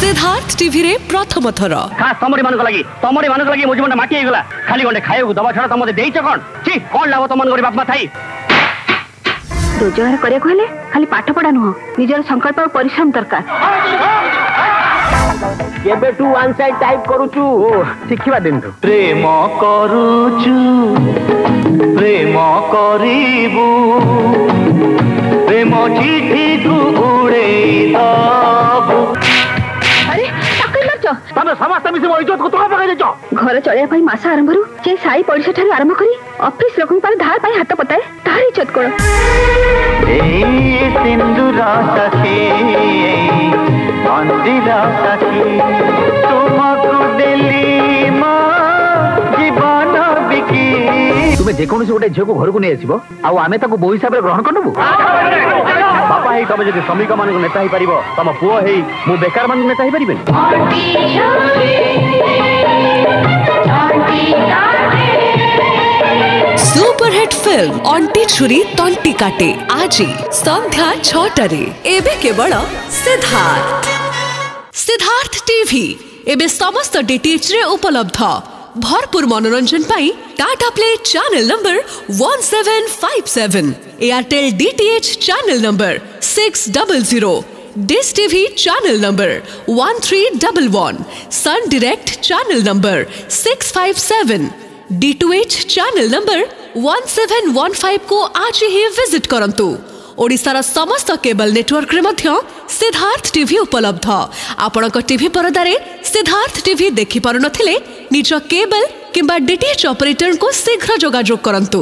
Siddharth TV रे प्रथम थर खास तमरी मान लगी मो जीवन माटी गला खाली गंडे खाइबू दबा छड़ा तुम देइछ कोन छी कोन लाभ तुम गरी बाप मा थाई रोजगार करिया कहले खाली पाठ पढ़ा नुह निजर संकल्प और परिश्रम दरकार केबे तू वन साइड टाइप करूचू शिखिबा दिन तू प्रेम करूचू प्रेम करिबू प्रेम चिठी तू उड़े दबू अरे टाकई मारछ तमे समस्त मिसे मो इज्जत को तोला पकाई देछ घर चलिया पई मास आरंभ रु जे साई पड़िसा ठार आरंभ करी ऑफिस लोकन पर धार पई हाथ पताए तार इज्जत कोन ए सिंदूरा सखी अंजिरा सखी तुमको दिल्ली मा जीवन बिकी तुमे जे कोनसी गोटे झियो को घर को नै आसीबो आ आमे ताको बो हिसाब रे ग्रहण करनबु बापा हे तमे जदि श्रमिक मान को नेता ही परिबो तम पुओ हे मु बेकार मान नेता ही परिबे सुपरहिट फिल्म अंटी छुरी तंटी काटे आज संध्या 6 एबे केवल सिद्धार्थ टीवी एबे समस्त डीटीएच रे उपलब्ध भरपूर मनोरंजन पाई Tata Play channel number 1757 Airtel DTH channel number 600 Dish TV channel number 1311 Sun Direct channel number 657 D2H channel number 1715 को आज ही विजिट करंतु ओडिसार समस्त केबल नेटवर्क रे मध्य सिद्धार्थ टीवी उपलब्ध आपण टीवी परदारे सिद्धार्थ टीवी देखि पारु नथिले निज केबल किंबा डीटीएच ऑपरेटर को शीघ्र जोगाजोग करंतु।